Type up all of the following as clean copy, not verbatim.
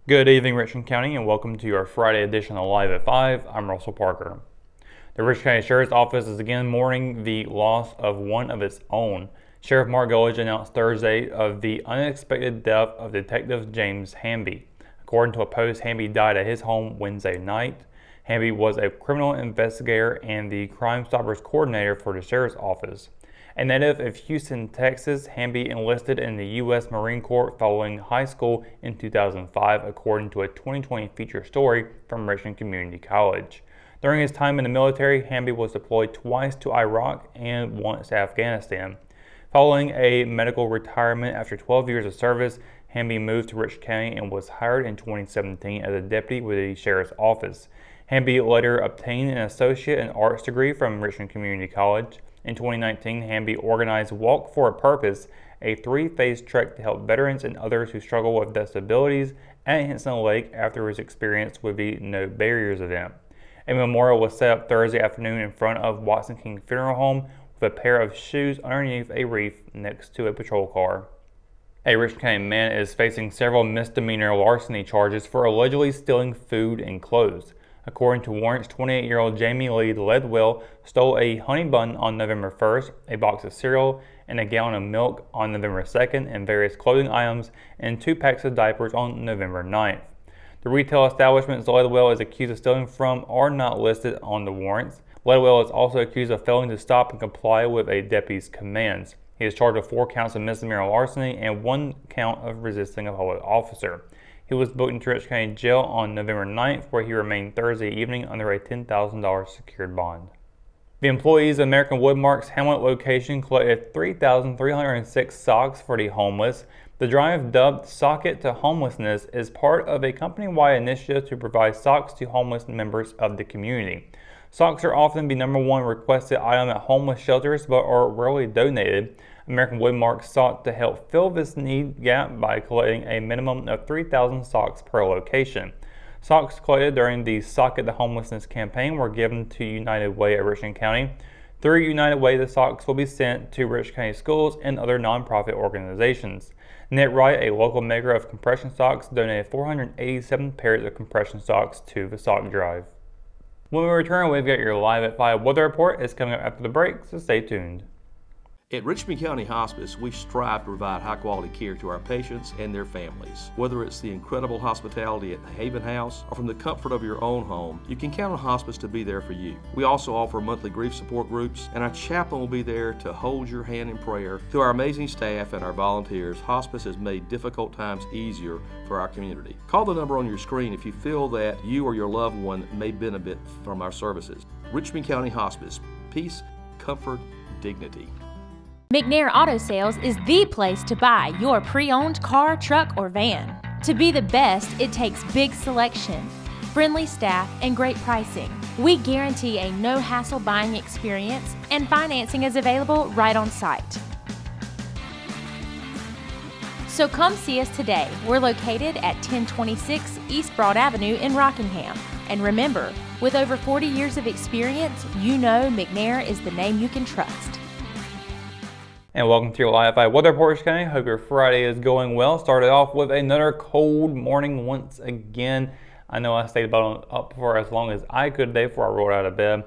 Good evening, Richmond County, and welcome to your Friday edition of Live at 5. I'm Russell Parker. The Richmond County Sheriff's Office is again mourning the loss of one of its own. Sheriff Mark Gulledge announced Thursday of the unexpected death of Detective James Hamby. According to a post, Hamby died at his home Wednesday night. Hamby was a criminal investigator and the Crime Stoppers coordinator for the Sheriff's Office. A native of Houston, Texas, Hamby enlisted in the U.S. Marine Corps following high school in 2005, according to a 2020 feature story from Richmond Community College. During his time in the military, Hamby was deployed twice to Iraq and once to Afghanistan. Following a medical retirement after 12 years of service, Hamby moved to Richmond County and was hired in 2017 as a deputy with the Sheriff's Office. Hamby later obtained an associate in arts degree from Richmond Community College. In 2019, Hamby organized Walk for a Purpose, a three-phase trek to help veterans and others who struggle with disabilities at Henson Lake after his experience with the No Barriers event. A memorial was set up Thursday afternoon in front of Watson King Funeral Home with a pair of shoes underneath a wreath next to a patrol car. A Richmond County man is facing several misdemeanor larceny charges for allegedly stealing food and clothes. According to warrants, 28-year-old Jamie Lee Ledwell stole a honey bun on November 1st, a box of cereal, and a gallon of milk on November 2nd, and various clothing items and 2 packs of diapers on November 9th. The retail establishments Ledwell is accused of stealing from are not listed on the warrants. Ledwell is also accused of failing to stop and comply with a deputy's commands. He is charged with 4 counts of misdemeanor larceny and 1 count of resisting a public officer. He was booked into Richmond County Jail on November 9th, where he remained Thursday evening under a $10,000 secured bond. The employees of American Woodmark's Hamlet location collected 3,306 socks for the homeless. The drive, dubbed Sock It to Homelessness, is part of a company-wide initiative to provide socks to homeless members of the community. Socks are often the #1 requested item at homeless shelters, but are rarely donated. American Woodmark sought to help fill this need gap by collecting a minimum of 3,000 socks per location. Socks collected during the Sock It to Homelessness campaign were given to United Way at Richmond County. Through United Way, the socks will be sent to Richmond County schools and other nonprofit organizations. Ned Wright, a local maker of compression socks, donated 487 pairs of compression socks to the sock drive. When we return, we've got your Live at 5 weather report. It's coming up after the break, so stay tuned. At Richmond County Hospice, we strive to provide high-quality care to our patients and their families. Whether it's the incredible hospitality at the Haven House or from the comfort of your own home, you can count on Hospice to be there for you. We also offer monthly grief support groups, and our chaplain will be there to hold your hand in prayer. Through our amazing staff and our volunteers, Hospice has made difficult times easier for our community. Call the number on your screen if you feel that you or your loved one may benefit from our services. Richmond County Hospice. Peace, comfort, dignity. McNair Auto Sales is the place to buy your pre-owned car, truck, or van. To be the best, it takes big selection, friendly staff, and great pricing. We guarantee a no-hassle buying experience, and financing is available right on site. So come see us today. We're located at 1026 East Broad Avenue in Rockingham. And remember, with over 40 years of experience, you know McNair is the name you can trust. And welcome to your Live at 5 weather report, County. Hope your Friday is going well. Started off with another cold morning once again. I know I stayed up for as long as I could today before I rolled out of bed.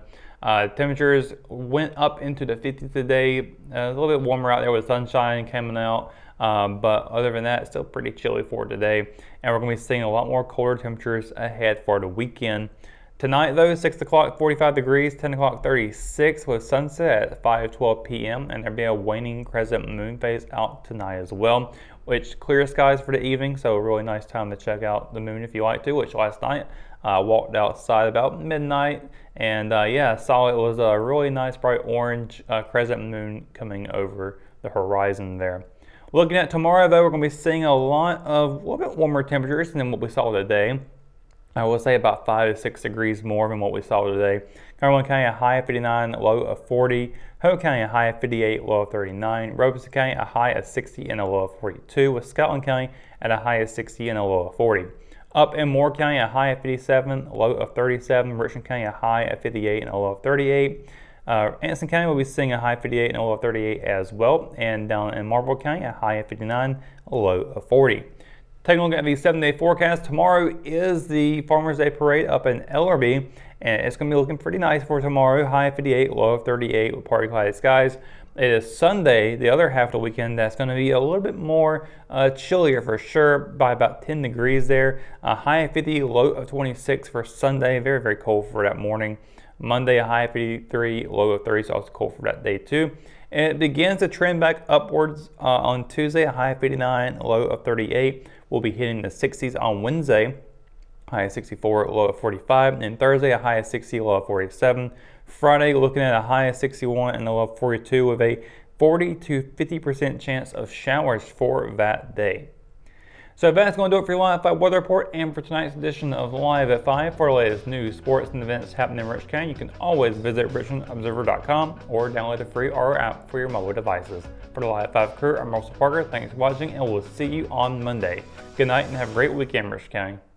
Temperatures went up into the 50s today. It was a little bit warmer out there with sunshine coming out. But other than that, it's still pretty chilly for today. And we're going to be seeing a lot more colder temperatures ahead for the weekend. Tonight though, 6 o'clock 45 degrees, 10 o'clock 36 with sunset at 5:12 p.m. and there'll be a waning crescent moon phase out tonight as well, which clear skies for the evening, so a really nice time to check out the moon if you like to, which last night I walked outside about midnight and yeah, saw it was a really nice bright orange crescent moon coming over the horizon there. Looking at tomorrow though, we're going to be seeing a lot of a little bit warmer temperatures than what we saw today. I will say about 5 to 6 degrees more than what we saw today. Cumberland County a high of 59, low of 40. Hope County a high of 58, low of 39. Robeson County a high of 60 and a low of 42. With Scotland County at a high of 60 and a low of 40. Up in Moore County a high of 57, low of 37. Richmond County a high of 58 and a low of 38. Anson County will be seeing a high of 58 and a low of 38 as well. And down in Marlborough County a high of 59, a low of 40. Taking a look at the 7-day forecast, tomorrow is the Farmers Day Parade up in Ellerbe, and it's going to be looking pretty nice for tomorrow. High of 58, low of 38 with partly cloudy skies. It is Sunday, the other half of the weekend, that's going to be a little bit more chillier for sure, by about 10 degrees there. High of 50, low of 26 for Sunday. Very, very cold for that morning. Monday, a high of 53, low of 30, so it's cold for that day too. And it begins to trend back upwards on Tuesday, a high of 59, low of 38. We'll be hitting the 60s on Wednesday, high of 64, low of 45. And Thursday, a high of 60, low of 47. Friday, looking at a high of 61 and a low of 42 with a 40 to 50% chance of showers for that day. So that's going to do it for your Live at 5 weather report and for tonight's edition of Live at 5. For the latest news, sports, and events happening in Richmond County, you can always visit richmondobserver.com or download the free RO app for your mobile devices. For the Live at 5 crew, I'm Russell Parker. Thanks for watching, and we'll see you on Monday. Good night and have a great weekend, Richmond County.